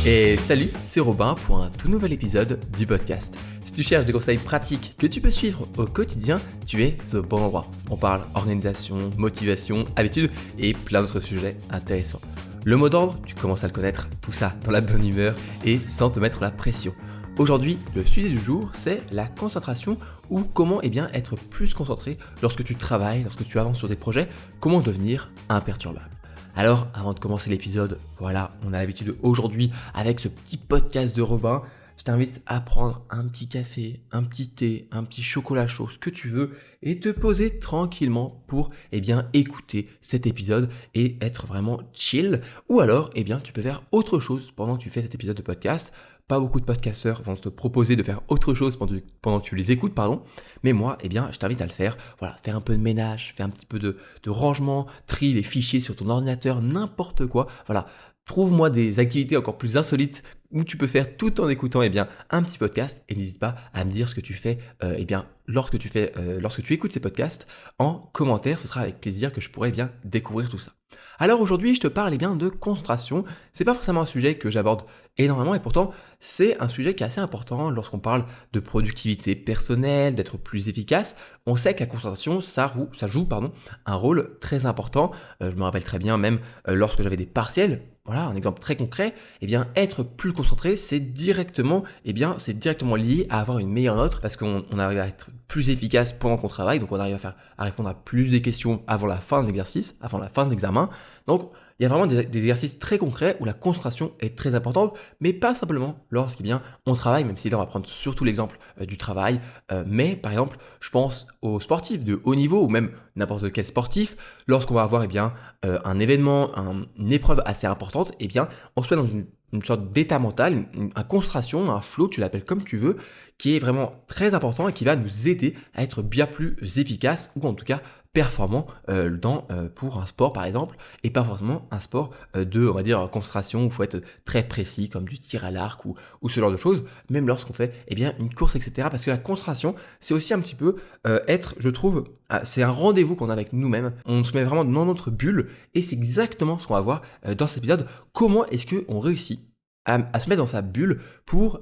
Et salut, c'est Robin pour un tout nouvel épisode du podcast. Si tu cherches des conseils pratiques que tu peux suivre au quotidien, tu es au bon endroit. On parle organisation, motivation, habitude et plein d'autres sujets intéressants. Le mot d'ordre, tu commences à le connaître, tout ça dans la bonne humeur et sans te mettre la pression. Aujourd'hui, le sujet du jour, c'est la concentration ou comment être plus concentré lorsque tu travailles, lorsque tu avances sur des projets, comment devenir imperturbable. Alors, avant de commencer l'épisode, voilà, on a l'habitude aujourd'hui avec ce petit podcast de Robin, je t'invite à prendre un petit café, un petit thé, un petit chocolat chaud, ce que tu veux, et te poser tranquillement pour écouter cet épisode et être vraiment chill. Ou alors, tu peux faire autre chose pendant que tu fais cet épisode de podcast. Pas beaucoup de podcasteurs vont te proposer de faire autre chose pendant que tu les écoutes, mais moi, je t'invite à le faire. Voilà, faire un peu de ménage, faire un petit peu de rangement, trie les fichiers sur ton ordinateur, n'importe quoi. Voilà, trouve-moi des activités encore plus insolites où tu peux faire tout en écoutant un petit podcast et n'hésite pas à me dire ce que tu fais lorsque tu écoutes ces podcasts en commentaire. Ce sera avec plaisir que je pourrai découvrir tout ça. Alors aujourd'hui, je te parle de concentration. C'est pas forcément un sujet que j'aborde énormément et pourtant c'est un sujet qui est assez important lorsqu'on parle de productivité personnelle, d'être plus efficace. On sait que la concentration, ça joue un rôle très important. Je me rappelle très bien même lorsque j'avais des partiels. Voilà, un exemple très concret, être plus concentré, c'est directement lié à avoir une meilleure note parce qu'on arrive à être plus efficace pendant qu'on travaille, donc on arrive à répondre à plus de questions avant la fin de l'exercice, avant la fin de l'examen. Donc, il y a vraiment des exercices très concrets où la concentration est très importante, mais pas simplement on travaille, même si là on va prendre surtout l'exemple du travail, mais par exemple, je pense aux sportifs de haut niveau ou même n'importe quel sportif, lorsqu'on va avoir un événement, une épreuve assez importante, on se met dans une sorte d'état mental, une concentration, un flow, tu l'appelles comme tu veux, qui est vraiment très important et qui va nous aider à être bien plus efficace ou en tout cas performant pour un sport par exemple et pas forcément un sport de concentration où il faut être très précis comme du tir à l'arc ou ce genre de choses, même lorsqu'on fait une course, etc. Parce que la concentration, c'est aussi un petit peu je trouve, c'est un rendez-vous qu'on a avec nous-mêmes. On se met vraiment dans notre bulle et c'est exactement ce qu'on va voir dans cet épisode. Comment est-ce qu'on réussit à se mettre dans sa bulle pour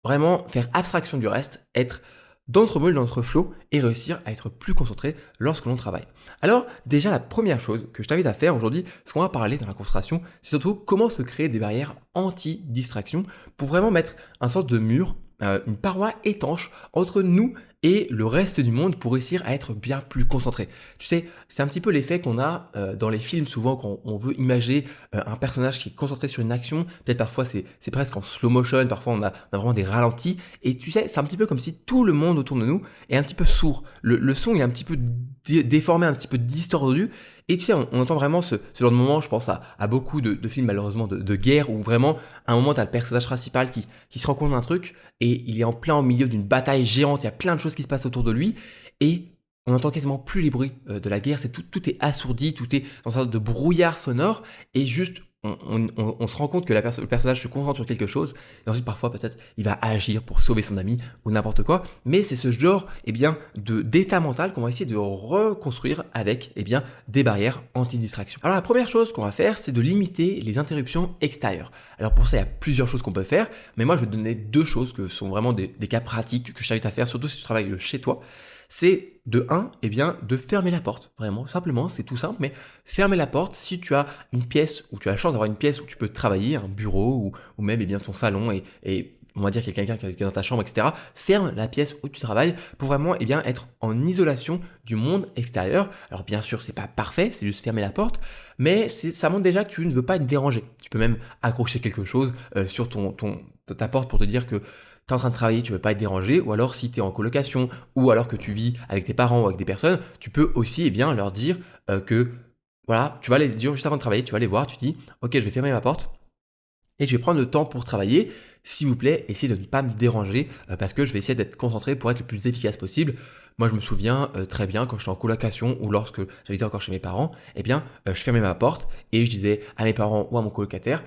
vraiment faire abstraction du reste, être dans notre bulle, dans notre flow et réussir à être plus concentré lorsque l'on travaille. Alors déjà la première chose que je t'invite à faire aujourd'hui, ce qu'on va parler dans la concentration, c'est surtout comment se créer des barrières anti-distraction pour vraiment mettre un sorte de mur, une paroi étanche entre nous et le reste du monde pour réussir à être bien plus concentré. Tu sais, c'est un petit peu l'effet qu'on a dans les films souvent quand on veut imager un personnage qui est concentré sur une action. Peut-être parfois c'est presque en slow motion, parfois on a vraiment des ralentis. Et tu sais, c'est un petit peu comme si tout le monde autour de nous est un petit peu sourd. Le son est un petit peu déformé, un petit peu distordu. Et tu sais, on entend vraiment ce genre de moment, je pense à beaucoup de films malheureusement de guerre où vraiment à un moment tu as le personnage principal qui se rend compte d'un truc et il est en plein au milieu d'une bataille géante, il y a plein de choses qui se passent autour de lui et on n'entend quasiment plus les bruits de la guerre, tout est assourdi, tout est dans une sorte de brouillard sonore et juste on se rend compte que le personnage se concentre sur quelque chose et ensuite parfois peut-être il va agir pour sauver son ami ou n'importe quoi, mais c'est ce genre d'état mental qu'on va essayer de reconstruire avec des barrières anti-distraction. Alors la première chose qu'on va faire, c'est de limiter les interruptions extérieures. Alors pour ça il y a plusieurs choses qu'on peut faire, mais moi je vais te donner deux choses que sont vraiment des cas pratiques que je t'invite à faire, surtout si tu travailles de chez toi. C'est de fermer la porte. Vraiment, simplement, c'est tout simple, mais fermer la porte si tu as une pièce où tu as la chance d'avoir une pièce où tu peux travailler, un bureau ou même ton salon et on va dire qu'il y a quelqu'un qui est dans ta chambre, etc. Ferme la pièce où tu travailles pour vraiment être en isolation du monde extérieur. Alors bien sûr, c'est pas parfait, c'est juste fermer la porte, mais ça montre déjà que tu ne veux pas être dérangé. Tu peux même accrocher quelque chose sur ta porte pour te dire que tu es en train de travailler, tu ne veux pas être dérangé, ou alors si tu es en colocation, ou alors que tu vis avec tes parents ou avec des personnes, tu peux aussi leur dire que voilà, tu vas les dire juste avant de travailler, tu vas les voir, tu dis ok, je vais fermer ma porte et je vais prendre le temps pour travailler. S'il vous plaît, essayez de ne pas me déranger parce que je vais essayer d'être concentré pour être le plus efficace possible. Moi, je me souviens très bien quand j'étais en colocation ou lorsque j'habitais encore chez mes parents, je fermais ma porte et je disais à mes parents ou à mon colocataire,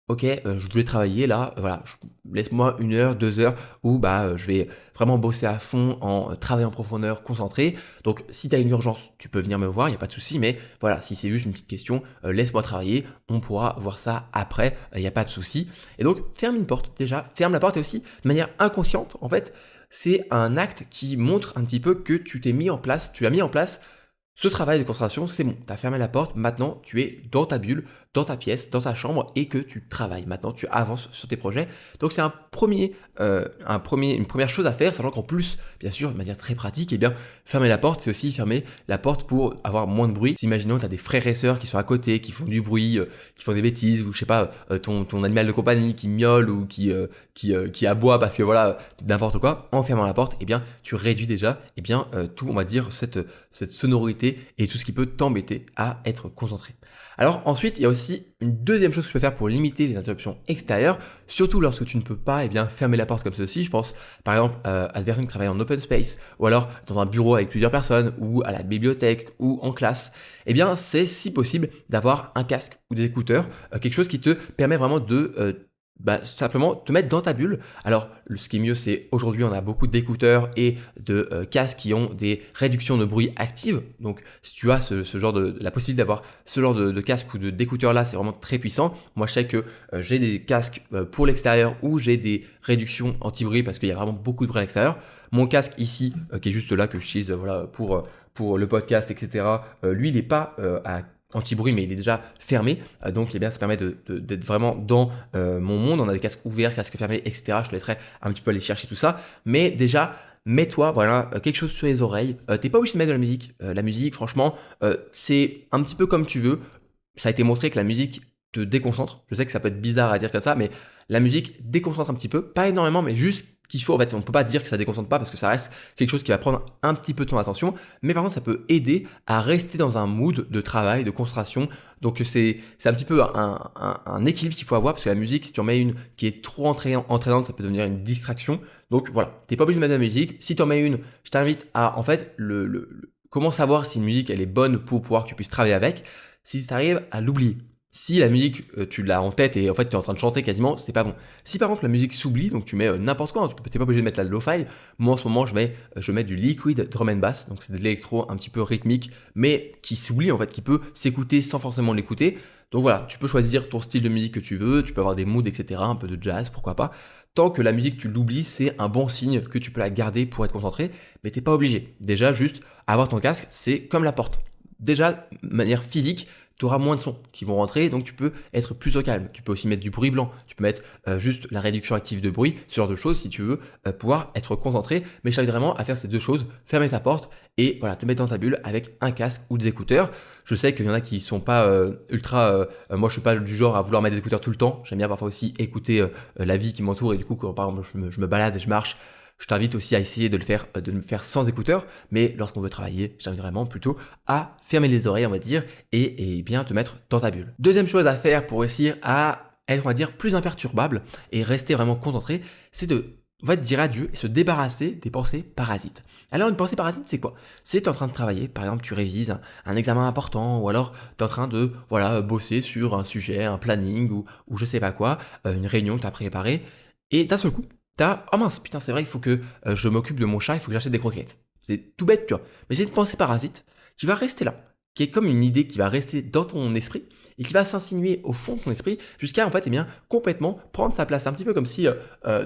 OK, je voulais travailler là, voilà, laisse-moi 1 heure, 2 heures où je vais vraiment bosser à fond en travaillant en profondeur, concentré. Donc si tu as une urgence, tu peux venir me voir, il y a pas de souci, mais voilà, si c'est juste une petite question, laisse-moi travailler, on pourra voir ça après, il y a pas de souci. Et donc ferme une porte déjà, ferme la porte et aussi de manière inconsciente, en fait, c'est un acte qui montre un petit peu que tu as mis en place ce travail de concentration, c'est bon, tu as fermé la porte, maintenant tu es dans ta bulle, dans ta pièce, dans ta chambre et que tu travailles. Maintenant tu avances sur tes projets. Donc c'est une première chose à faire, sachant qu'en plus, bien sûr, de manière très pratique, eh bien, fermer la porte, c'est aussi fermer la porte pour avoir moins de bruit. Si imaginons tu as des frères et sœurs qui sont à côté, qui font du bruit, qui font des bêtises, ou je sais pas, ton animal de compagnie qui miaule ou qui aboie parce que voilà, n'importe quoi, en fermant la porte, eh bien, tu réduis déjà, tout, on va dire, cette sonorité et tout ce qui peut t'embêter à être concentré. Alors ensuite, il y a aussi une deuxième chose que tu peux faire pour limiter les interruptions extérieures, surtout lorsque tu ne peux pas fermer la porte comme ceci. Je pense par exemple à des personnes qui travaillent en open space, ou alors dans un bureau avec plusieurs personnes, ou à la bibliothèque, ou en classe. Eh bien, c'est si possible d'avoir un casque ou des écouteurs, quelque chose qui te permet vraiment de simplement te mettre dans ta bulle. Alors, ce qui est mieux, c'est aujourd'hui, on a beaucoup d'écouteurs et de casques qui ont des réductions de bruit actives. Donc, si tu as la possibilité d'avoir ce genre de casque ou d'écouteurs là, c'est vraiment très puissant. Moi, je sais que j'ai des casques pour l'extérieur où j'ai des réductions anti-bruit parce qu'il y a vraiment beaucoup de bruit à l'extérieur. Mon casque ici, qui est juste là, que j'utilise pour le podcast, etc., lui, il n'est pas à anti-bruit, mais il est déjà fermé, donc ça permet d'être vraiment dans mon monde. On a des casques ouverts, casques fermés, etc. Je te laisserai un petit peu aller chercher tout ça, mais déjà mets-toi quelque chose sur les oreilles. T'es pas obligé de mettre de la musique. La musique, franchement, c'est un petit peu comme tu veux. Ça a été montré que la musique te déconcentre. Je sais que ça peut être bizarre à dire comme ça, mais la musique déconcentre un petit peu, pas énormément, mais juste qu'il faut. En fait, on peut pas dire que ça déconcentre pas parce que ça reste quelque chose qui va prendre un petit peu ton attention, mais par contre, ça peut aider à rester dans un mood de travail, de concentration. Donc c'est un petit peu un équilibre qu'il faut avoir parce que la musique, si tu en mets une qui est trop entraînante, ça peut devenir une distraction. Donc voilà, t'es pas obligé de mettre de la musique. Si tu en mets une, je t'invite à, en fait, comment savoir si une musique elle est bonne pour pouvoir que tu puisses travailler avec, si tu arrives à l'oublier. Si la musique, tu l'as en tête et en fait tu es en train de chanter quasiment, c'est pas bon. Si par exemple la musique s'oublie, donc tu mets n'importe quoi, t'es pas obligé de mettre la lo-fi. Moi en ce moment je mets du liquid drum and bass, donc c'est de l'électro un petit peu rythmique, mais qui s'oublie en fait, qui peut s'écouter sans forcément l'écouter. Donc voilà, tu peux choisir ton style de musique que tu veux, tu peux avoir des moods, etc., un peu de jazz, pourquoi pas. Tant que la musique tu l'oublies, c'est un bon signe que tu peux la garder pour être concentré, mais t'es pas obligé. Déjà juste avoir ton casque, c'est comme la porte. Déjà, de manière physique, tu auras moins de sons qui vont rentrer, donc tu peux être plus au calme. Tu peux aussi mettre du bruit blanc, tu peux mettre juste la réduction active de bruit, ce genre de choses si tu veux pouvoir être concentré. Mais je t'invite vraiment à faire ces deux choses, fermer ta porte et voilà, te mettre dans ta bulle avec un casque ou des écouteurs. Je sais qu'il y en a qui sont pas moi je suis pas du genre à vouloir mettre des écouteurs tout le temps. J'aime bien parfois aussi écouter la vie qui m'entoure et du coup quand par exemple je me balade et je marche, je t'invite aussi à essayer de le faire sans écouteurs, mais lorsqu'on veut travailler, je t'invite vraiment plutôt à fermer les oreilles, on va dire, et bien te mettre dans ta bulle. Deuxième chose à faire pour réussir à être, on va dire, plus imperturbable et rester vraiment concentré, c'est de dire adieu et se débarrasser des pensées parasites. Alors une pensée parasite, c'est quoi? C'est tu es en train de travailler, par exemple tu révises un examen important, ou alors tu es en train de bosser sur un sujet, un planning, ou je sais pas quoi, une réunion que tu as préparée, et d'un seul coup, oh mince, putain, c'est vrai, il faut que je m'occupe de mon chat, il faut que j'achète des croquettes. C'est tout bête, tu vois. Mais c'est une pensée parasite qui va rester là, qui est comme une idée qui va rester dans ton esprit et qui va s'insinuer au fond de ton esprit jusqu'à, en fait, complètement prendre sa place. Un petit peu comme si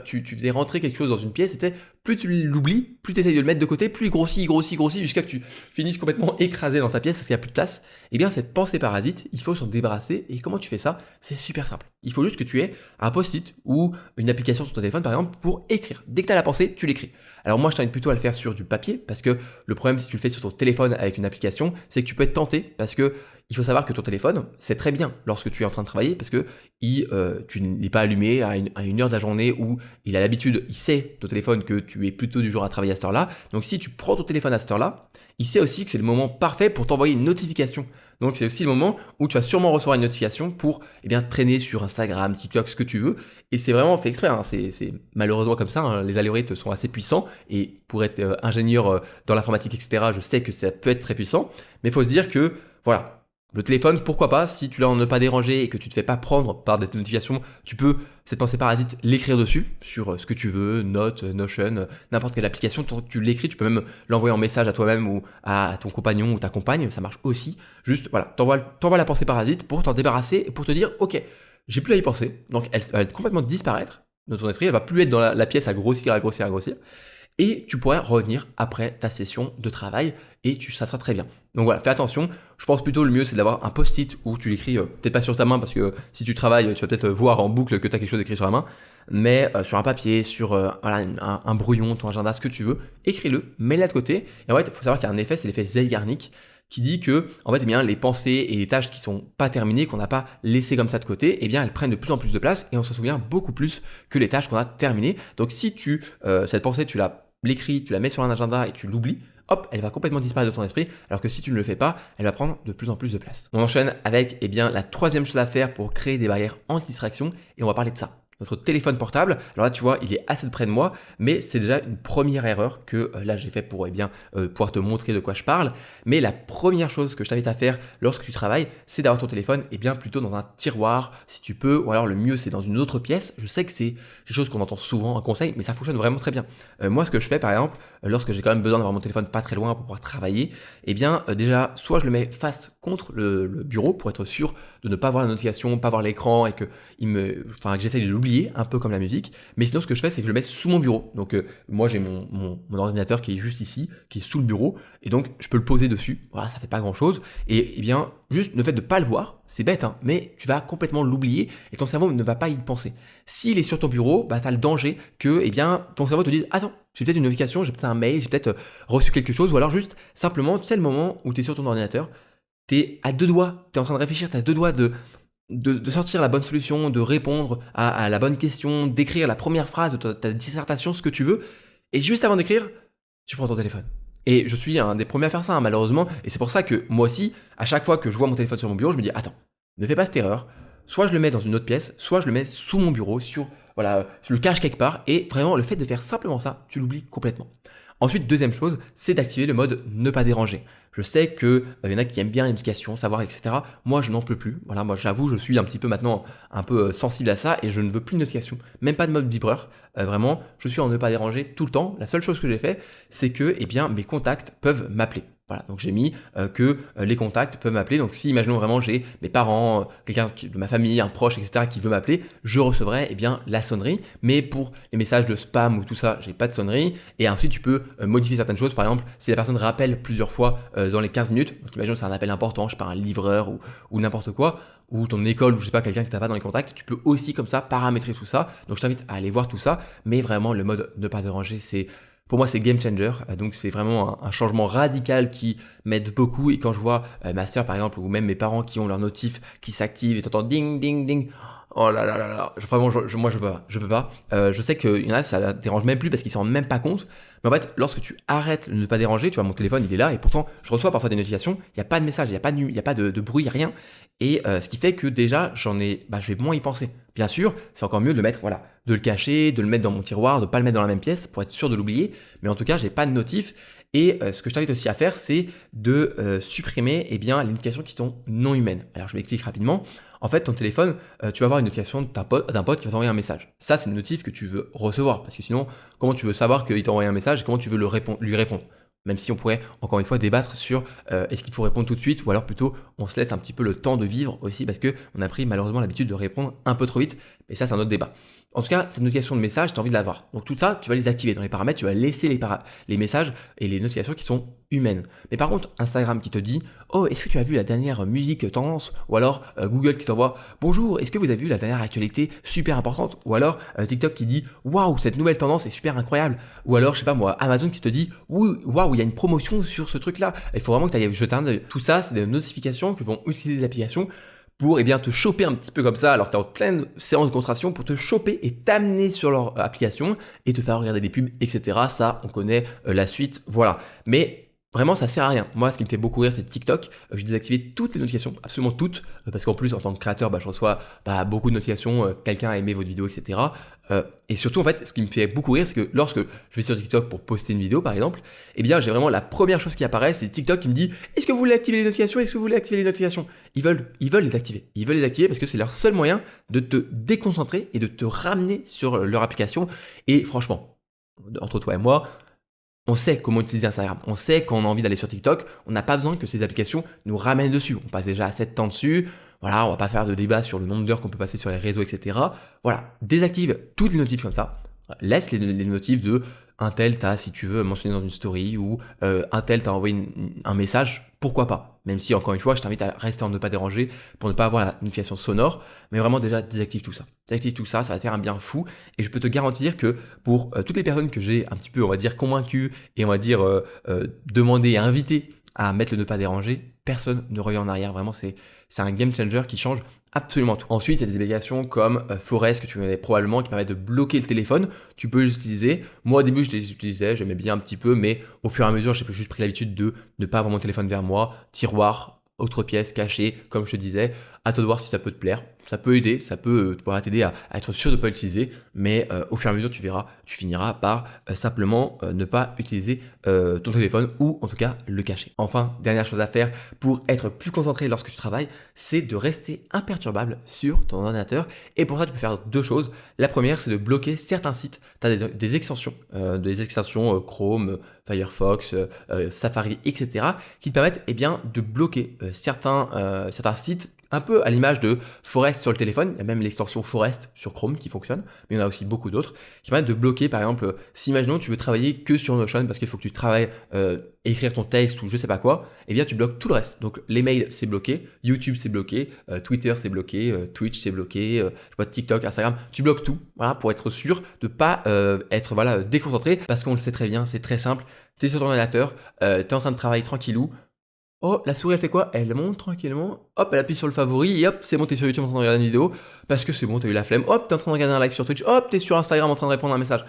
tu faisais rentrer quelque chose dans une pièce, et plus tu l'oublies, plus tu essayes de le mettre de côté, plus il grossit, jusqu'à que tu finisses complètement écrasé dans ta pièce parce qu'il n'y a plus de place. Eh bien, cette pensée parasite, il faut s'en débarrasser. Et comment tu fais ça? C'est super simple. Il faut juste que tu aies un post-it ou une application sur ton téléphone, par exemple, pour écrire. Dès que tu as la pensée, tu l'écris. Alors moi, je t'invite plutôt à le faire sur du papier parce que le problème, si tu le fais sur ton téléphone avec une application, c'est que tu peux être tenté parce que il faut savoir que ton téléphone, c'est très bien lorsque tu es en train de travailler parce que tu n'es pas allumé à une heure de la journée où il a l'habitude, il sait, ton téléphone, que tu es plutôt du genre à travailler à cette heure-là. Donc si tu prends ton téléphone à cette heure-là, il sait aussi que c'est le moment parfait pour t'envoyer une notification. Donc c'est aussi le moment où tu vas sûrement recevoir une notification pour traîner sur Instagram, TikTok, ce que tu veux. Et c'est vraiment fait exprès, hein. C'est malheureusement comme ça, hein. Les algorithmes sont assez puissants et pour être ingénieur dans l'informatique, etc., je sais que ça peut être très puissant. Mais il faut se dire que voilà, Le téléphone, pourquoi pas, si tu l'as en ne pas déranger et que tu te fais pas prendre par des notifications, tu peux, cette pensée parasite, l'écrire dessus, sur ce que tu veux, Note, Notion, n'importe quelle application, tu l'écris, tu peux même l'envoyer en message à toi-même ou à ton compagnon ou ta compagne, ça marche aussi. Juste, voilà, t'envoies la pensée parasite pour t'en débarrasser et pour te dire, ok, j'ai plus à y penser, donc elle va complètement disparaître de ton esprit, elle va plus être dans la pièce à grossir, et tu pourrais revenir après ta session de travail et ça sera très bien. Donc voilà, fais attention. Je pense plutôt le mieux c'est d'avoir un post-it où tu l'écris, peut-être pas sur ta main parce que si tu travailles, tu vas peut-être voir en boucle que tu as quelque chose écrit sur la main, mais sur un papier, sur voilà, un brouillon, ton agenda, ce que tu veux, écris-le, mets-le de côté. Et en fait, il faut savoir qu'il y a un effet, c'est l'effet Zeigarnik, qui dit que en fait, eh bien, les pensées et les tâches qui sont pas terminées, qu'on n'a pas laissées comme ça de côté, eh bien, elles prennent de plus en plus de place et on se souvient beaucoup plus que les tâches qu'on a terminées. Donc si cette pensée, tu l'écris, tu la mets sur un agenda et tu l'oublies, hop, elle va complètement disparaître de ton esprit, alors que si tu ne le fais pas, elle va prendre de plus en plus de place. On enchaîne avec eh bien, la troisième chose à faire pour créer des barrières anti-distraction et on va parler de ça. Notre téléphone portable, alors là tu vois, il est assez près de moi, mais c'est déjà une première erreur que là j'ai fait pour pouvoir te montrer de quoi je parle. Mais la première chose que je t'invite à faire lorsque tu travailles, c'est d'avoir ton téléphone plutôt dans un tiroir si tu peux, ou alors le mieux c'est dans une autre pièce. Je sais que c'est quelque chose qu'on entend souvent, un conseil, mais ça fonctionne vraiment très bien. Moi ce que je fais par exemple, lorsque j'ai quand même besoin d'avoir mon téléphone pas très loin pour pouvoir travailler, déjà soit je le mets face contre le bureau pour être sûr de ne pas voir la notification, pas voir l'écran et que j'essaye de l'oublier un peu comme la musique, mais sinon ce que je fais c'est que je le mets sous mon bureau. Donc moi j'ai mon ordinateur qui est juste ici, qui est sous le bureau, et donc je peux le poser dessus, voilà, ça fait pas grand chose, et juste le fait de pas le voir, c'est bête, hein, mais tu vas complètement l'oublier, et ton cerveau ne va pas y penser. S'il est sur ton bureau, tu as le danger que ton cerveau te dise, attends, j'ai peut-être une notification, j'ai peut-être un mail, j'ai peut-être reçu quelque chose, ou alors juste simplement, tu sais le moment où tu es sur ton ordinateur, tu es à deux doigts, tu es en train de réfléchir, tu as deux doigts de sortir la bonne solution, de répondre à la bonne question, d'écrire la première phrase de ta dissertation, ce que tu veux, et juste avant d'écrire, tu prends ton téléphone. Et je suis un des premiers à faire ça, hein, malheureusement, et c'est pour ça que moi aussi, à chaque fois que je vois mon téléphone sur mon bureau, je me dis, attends, ne fais pas cette erreur, soit je le mets dans une autre pièce, soit je le mets sous mon bureau, je le cache quelque part, et vraiment, le fait de faire simplement ça, tu l'oublies complètement. Ensuite, deuxième chose, c'est d'activer le mode ne pas déranger. Je sais qu'il y en a qui aiment bien les notifications, savoir, etc. Moi, je n'en peux plus. Voilà, moi, j'avoue, je suis un petit peu maintenant un peu sensible à ça et je ne veux plus de notifications, même pas de mode vibreur. Vraiment, je suis en ne pas déranger tout le temps. La seule chose que j'ai fait, c'est que mes contacts peuvent m'appeler. Voilà, donc j'ai mis que les contacts peuvent m'appeler. Donc si, imaginons vraiment, j'ai mes parents, quelqu'un de ma famille, un proche, etc. qui veut m'appeler, je recevrai la sonnerie. Mais pour les messages de spam ou tout ça, j'ai pas de sonnerie. Et ensuite, tu peux modifier certaines choses. Par exemple, si la personne rappelle plusieurs fois dans les 15 minutes, donc imaginons c'est un appel important, je sais pas, un livreur ou n'importe quoi, ou ton école, ou je sais pas, quelqu'un qui t'a pas dans les contacts, tu peux aussi comme ça paramétrer tout ça. Donc je t'invite à aller voir tout ça. Mais vraiment, le mode ne pas déranger, pour moi, c'est game changer, donc c'est vraiment un changement radical qui m'aide beaucoup. Et quand je vois ma soeur par exemple, ou même mes parents qui ont leur notif qui s'active et t'entends ding ding ding, oh là là là là, vraiment, moi je peux pas. Je sais qu'il y en a, ça la dérange même plus parce qu'ils s'en rendent même pas compte. Mais en fait, lorsque tu arrêtes de ne pas déranger, tu vois, mon téléphone il est là et pourtant je reçois parfois des notifications, il n'y a pas de message, il n'y a pas de bruit, rien. Et ce qui fait que déjà, je vais moins y penser. Bien sûr, c'est encore mieux de le mettre, de le cacher, de le mettre dans mon tiroir, de ne pas le mettre dans la même pièce pour être sûr de l'oublier. Mais en tout cas, j'ai pas de notif. Et ce que je t'invite aussi à faire, c'est de supprimer les notifications qui sont non humaines. Alors, je m'explique rapidement. En fait, ton téléphone, tu vas avoir une notification d'un pote qui va t'envoyer un message. Ça, c'est une notif que tu veux recevoir. Parce que sinon, comment tu veux savoir qu'il t'a envoyé un message et comment tu veux lui répondre? Même si on pourrait encore une fois débattre sur est-ce qu'il faut répondre tout de suite ou alors plutôt on se laisse un petit peu le temps de vivre aussi parce qu'on a pris malheureusement l'habitude de répondre un peu trop vite. Mais ça, c'est un autre débat. En tout cas, cette notification de message, tu as envie de l'avoir. Donc tout ça, tu vas les activer dans les paramètres, tu vas laisser les messages et les notifications qui sont humaines. Mais par contre, Instagram qui te dit « Oh, est-ce que tu as vu la dernière musique tendance ?» Ou alors Google qui t'envoie « Bonjour, est-ce que vous avez vu la dernière actualité super importante ?» Ou alors TikTok qui dit « Waouh, cette nouvelle tendance est super incroyable !» Ou alors, je sais pas moi, Amazon qui te dit « Oui, waouh, il y a une promotion sur ce truc-là. Il faut vraiment que tu ailles jeter un œil. » Tout ça, c'est des notifications que vont utiliser les applications pour te choper un petit peu comme ça alors que tu es en pleine séance de concentration pour te choper et t'amener sur leur application et te faire regarder des pubs, etc. Ça, on connaît la suite, voilà. Mais Vraiment, ça sert à rien. Moi, ce qui me fait beaucoup rire, c'est TikTok. J'ai désactivé toutes les notifications, absolument toutes, parce qu'en plus, en tant que créateur, je reçois beaucoup de notifications, quelqu'un a aimé votre vidéo, etc. Et surtout, en fait, ce qui me fait beaucoup rire, c'est que lorsque je vais sur TikTok pour poster une vidéo, par exemple, eh bien, j'ai vraiment la première chose qui apparaît, c'est TikTok qui me dit est-ce que vous voulez activer les notifications? Est-ce que vous voulez activer les notifications? Ils veulent les activer. Ils veulent les activer parce que c'est leur seul moyen de te déconcentrer et de te ramener sur leur application. Et franchement, entre toi et moi, on sait comment utiliser Instagram, on sait quand on a envie d'aller sur TikTok, on n'a pas besoin que ces applications nous ramènent dessus. On passe déjà assez de temps dessus, voilà, on va pas faire de débat sur le nombre d'heures qu'on peut passer sur les réseaux, etc. Voilà, désactive toutes les notifs comme ça, laisse les notifs de un tel t'a, si tu veux, mentionné dans une story ou un tel t'a envoyé un message, pourquoi pas? Même si, encore une fois, je t'invite à rester en ne pas déranger pour ne pas avoir la notification sonore, mais vraiment déjà désactive tout ça. Désactive tout ça, ça va te faire un bien fou et je peux te garantir que pour toutes les personnes que j'ai un petit peu, on va dire, convaincues et on va dire demandées et invitées à mettre le ne pas déranger, personne ne revient en arrière. Vraiment, c'est un game changer qui change absolument tout. Ensuite, il y a des applications comme Forest que tu connais probablement qui permettent de bloquer le téléphone. Tu peux les utiliser. Moi, au début, je les utilisais, j'aimais bien un petit peu, mais au fur et à mesure, j'ai juste pris l'habitude de ne pas avoir mon téléphone vers moi, tiroir, autre pièce cachée, comme je te disais. À toi de voir si ça peut te plaire. Ça peut aider, ça peut t'aider à être sûr de ne pas l'utiliser, mais au fur et à mesure, tu verras, tu finiras par simplement ne pas utiliser ton téléphone ou en tout cas le cacher. Enfin, dernière chose à faire pour être plus concentré lorsque tu travailles, c'est de rester imperturbable sur ton ordinateur. Et pour ça, tu peux faire deux choses. La première, c'est de bloquer certains sites. Tu as des extensions, Chrome, Firefox, Safari, etc. qui te permettent de bloquer certains sites un peu à l'image de Forest sur le téléphone. Il y a même l'extension Forest sur Chrome qui fonctionne, mais il y en a aussi beaucoup d'autres qui permettent de bloquer, par exemple, si imaginons tu veux travailler que sur Notion parce qu'il faut que tu travailles, écrire ton texte ou je sais pas quoi, eh bien tu bloques tout le reste. Donc les mails c'est bloqué, YouTube c'est bloqué, Twitter c'est bloqué, Twitch c'est bloqué, TikTok, Instagram, tu bloques tout, voilà, pour être sûr de pas être déconcentré, parce qu'on le sait très bien, c'est très simple. Tu es sur ton ordinateur, tu es en train de travailler tranquillou. Oh, la souris elle fait quoi? Elle monte tranquillement, hop, elle appuie sur le favori, et hop, c'est bon, t'es sur YouTube en train de regarder une vidéo, parce que c'est bon, t'as eu la flemme, hop, t'es en train de regarder un live sur Twitch, hop, t'es sur Instagram en train de répondre à un message.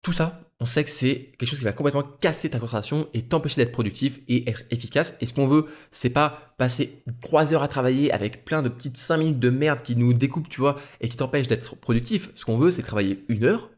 Tout ça, on sait que c'est quelque chose qui va complètement casser ta concentration et t'empêcher d'être productif et être efficace. Et ce qu'on veut, c'est pas passer 3 heures à travailler avec plein de petites 5 minutes de merde qui nous découpent, tu vois, et qui t'empêchent d'être productif. Ce qu'on veut, c'est travailler 1 heure,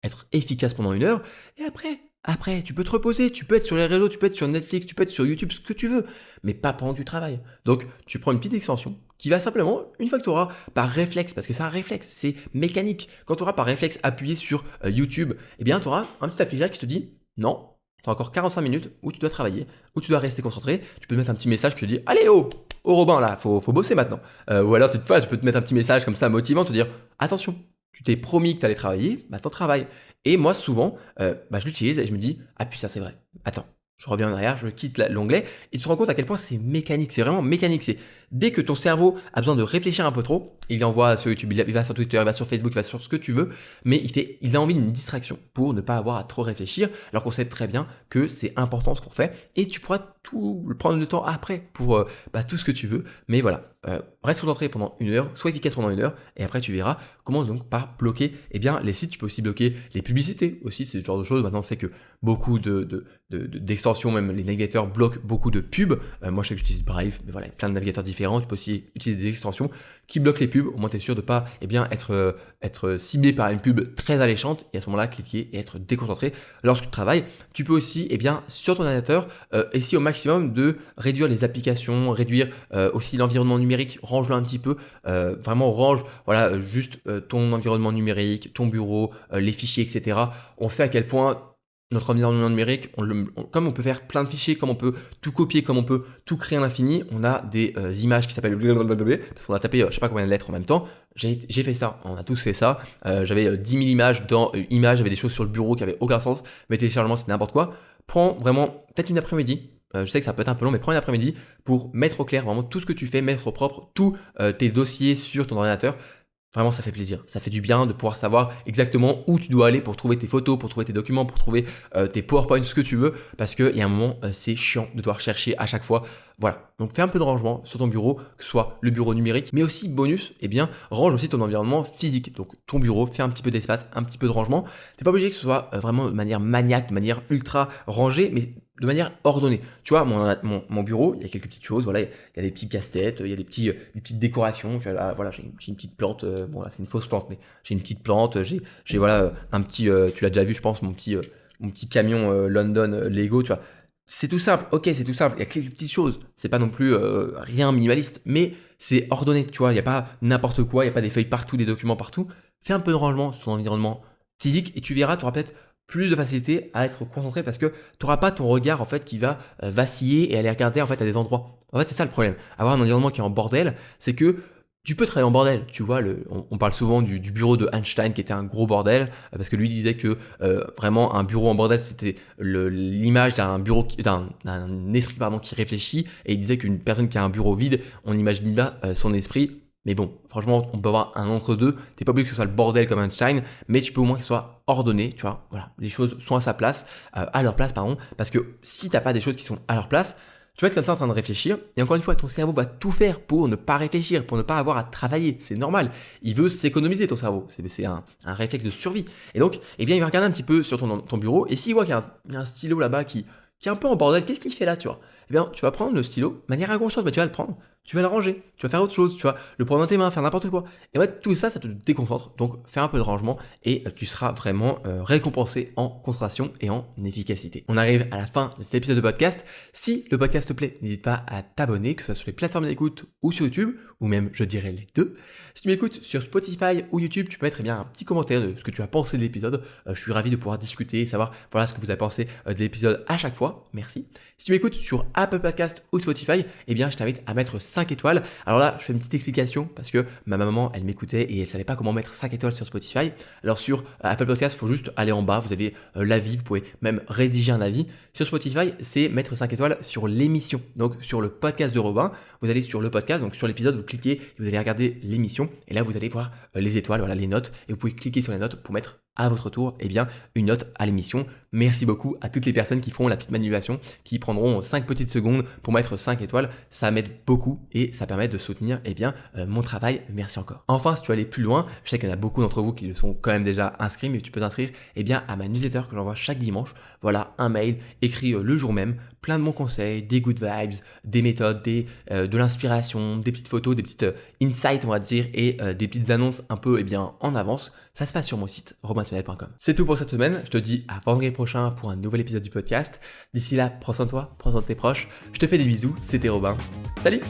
être efficace pendant 1 heure, et après, tu peux te reposer, tu peux être sur les réseaux, tu peux être sur Netflix, tu peux être sur YouTube, ce que tu veux, mais pas pendant que tu travailles. Donc, tu prends une petite extension qui va simplement, une fois que tu auras par réflexe, parce que c'est un réflexe, c'est mécanique, quand tu auras par réflexe appuyé sur YouTube, eh bien, tu auras un petit affichage qui te dit non, tu as encore 45 minutes où tu dois travailler, où tu dois rester concentré. Tu peux te mettre un petit message qui te dit allez, oh Robin, là, faut bosser maintenant. Ou alors, cette fois, tu peux te mettre un petit message comme ça motivant, te dire attention, tu t'es promis que tu allais travailler, maintenant travaille. Et moi, souvent, je l'utilise et je me dis ah putain, c'est vrai. Attends, je reviens en arrière, je quitte l'onglet et tu te rends compte à quel point c'est mécanique. C'est vraiment mécanique. C'est dès que ton cerveau a besoin de réfléchir un peu trop, il envoie sur YouTube, il va sur Twitter, il va sur Facebook, il va sur ce que tu veux, mais il a envie d'une distraction pour ne pas avoir à trop réfléchir, alors qu'on sait très bien que c'est important ce qu'on fait et tu pourras tout prendre le temps après pour tout ce que tu veux. Mais voilà, reste concentré pendant 1 heure, sois efficace pendant 1 heure et après tu verras comment donc par bloquer les sites. Tu peux aussi bloquer les publicités aussi, c'est ce genre de choses. Maintenant on sait que beaucoup d'extensions, même les navigateurs bloquent beaucoup de pubs. Moi je sais que j'utilise Brave, mais voilà, il y a plein de navigateurs différents. Tu peux aussi utiliser des extensions qui bloquent les pubs. Au moins tu es sûr de pas être ciblé par une pub très alléchante et à ce moment-là cliquer et être déconcentré lorsque tu travailles. Tu peux aussi sur ton ordinateur essayer au maximum de réduire les applications, réduire aussi l'environnement numérique, range-le un petit peu, vraiment range juste ton environnement numérique, ton bureau, les fichiers, etc. On sait à quel point notre environnement numérique, comme on peut faire plein de fichiers, comme on peut tout copier, comme on peut tout créer à l'infini, on a des images qui s'appellent blablabla, parce qu'on a tapé je sais pas combien de lettres en même temps. J'ai fait ça, on a tous fait ça. J'avais 10 000 images dans images, j'avais des choses sur le bureau qui avaient aucun sens. Mes téléchargements, c'est n'importe quoi. Prends vraiment peut-être une après-midi. Je sais que ça peut être un peu long, mais prends une après-midi pour mettre au clair vraiment tout ce que tu fais, mettre au propre tous tes dossiers sur ton ordinateur. Vraiment, ça fait plaisir. Ça fait du bien de pouvoir savoir exactement où tu dois aller pour trouver tes photos, pour trouver tes documents, pour trouver tes PowerPoint, ce que tu veux. Parce qu'il y a un moment, c'est chiant de devoir chercher à chaque fois Voilà, donc fais un peu de rangement sur ton bureau, que ce soit le bureau numérique, mais aussi bonus, eh bien range aussi ton environnement physique. Donc ton bureau, fais un petit peu d'espace, un petit peu de rangement. T'es pas obligé que ce soit vraiment de manière maniaque, de manière ultra rangée, mais de manière ordonnée. Tu vois, mon bureau, il y a quelques petites choses, voilà, il y a des petits casse-têtes, il y a des petites décorations. Tu vois, là, voilà, j'ai une petite plante, bon là c'est une fausse plante, mais j'ai une petite plante, j'ai voilà un petit, tu l'as déjà vu je pense, mon petit camion London Lego, tu vois. C'est tout simple, ok, c'est tout simple, il y a quelques petites choses, c'est pas non plus rien minimaliste, mais c'est ordonné, tu vois, il n'y a pas n'importe quoi, il n'y a pas des feuilles partout, des documents partout. Fais un peu de rangement sur ton environnement physique et tu verras, tu auras peut-être plus de facilité à être concentré parce que tu n'auras pas ton regard en fait qui va vaciller et aller regarder en fait à des endroits. En fait, c'est ça le problème. Avoir un environnement qui est en bordel, c'est que tu peux travailler en bordel, tu vois, on parle souvent du bureau de Einstein qui était un gros bordel, parce que lui disait que vraiment un bureau en bordel c'était l'image d'un bureau, d'un esprit pardon, qui réfléchit, et il disait qu'une personne qui a un bureau vide, on n'imagine pas son esprit. Mais bon, franchement, on peut avoir un entre-deux, t'es pas obligé que ce soit le bordel comme Einstein, mais tu peux au moins que ce soit ordonné, tu vois, voilà, les choses sont à sa place, à leur place, pardon, parce que si t'as pas des choses qui sont à leur place, tu vas être comme ça en train de réfléchir, et encore une fois, ton cerveau va tout faire pour ne pas réfléchir, pour ne pas avoir à travailler. C'est normal. Il veut s'économiser, ton cerveau. C'est un réflexe de survie. Et donc, eh bien, il va regarder un petit peu sur ton bureau, et s'il voit qu'il y a un stylo là-bas qui est un peu en bordel, qu'est-ce qu'il fait là, tu vois? Eh bien, tu vas prendre le stylo, de manière inconsciente, mais tu vas le prendre, tu vas le ranger, tu vas faire autre chose, tu vas le prendre dans tes mains, faire n'importe quoi. Et en fait, tout ça, ça te déconcentre. Donc, fais un peu de rangement et tu seras vraiment récompensé en concentration et en efficacité. On arrive à la fin de cet épisode de podcast. Si le podcast te plaît, n'hésite pas à t'abonner, que ce soit sur les plateformes d'écoute ou sur YouTube, ou même, je dirais, les deux. Si tu m'écoutes sur Spotify ou YouTube, tu peux mettre bien un petit commentaire de ce que tu as pensé de l'épisode. Je suis ravi de pouvoir discuter, savoir voilà ce que vous avez pensé de l'épisode à chaque fois. Merci. Si tu m'écoutes sur Apple Podcast ou Spotify, eh bien, je t'invite à mettre 5 étoiles. Alors là, je fais une petite explication parce que ma maman, elle m'écoutait et elle savait pas comment mettre 5 étoiles sur Spotify. Alors sur Apple Podcast, il faut juste aller en bas, vous avez l'avis, vous pouvez même rédiger un avis. Sur Spotify, c'est mettre 5 étoiles sur l'émission. Donc sur le podcast de Robin, vous allez sur le podcast, donc sur l'épisode, vous cliquez et vous allez regarder l'émission. Et là, vous allez voir les étoiles, voilà les notes. Et vous pouvez cliquer sur les notes pour mettre à votre tour, eh bien, une note à l'émission. Merci beaucoup à toutes les personnes qui font la petite manipulation, qui prendront 5 petites secondes pour mettre 5 étoiles. Ça m'aide beaucoup et ça permet de soutenir, eh bien, mon travail. Merci encore. Enfin, si tu veux aller plus loin, je sais qu'il y en a beaucoup d'entre vous qui le sont quand même déjà inscrits, mais tu peux t'inscrire, eh bien, à ma newsletter que j'envoie chaque dimanche. Voilà, un mail écrit le jour même, plein de bons conseils, des good vibes, des méthodes, de l'inspiration, des petites photos, des petites insights, on va dire, et des petites annonces un peu, eh bien, en avance. Ça se passe sur mon site robintunnel.com. C'est tout pour cette semaine. Je te dis à vendredi prochain pour un nouvel épisode du podcast. D'ici là, prends soin de toi, prends soin de tes proches. Je te fais des bisous. C'était Robin. Salut!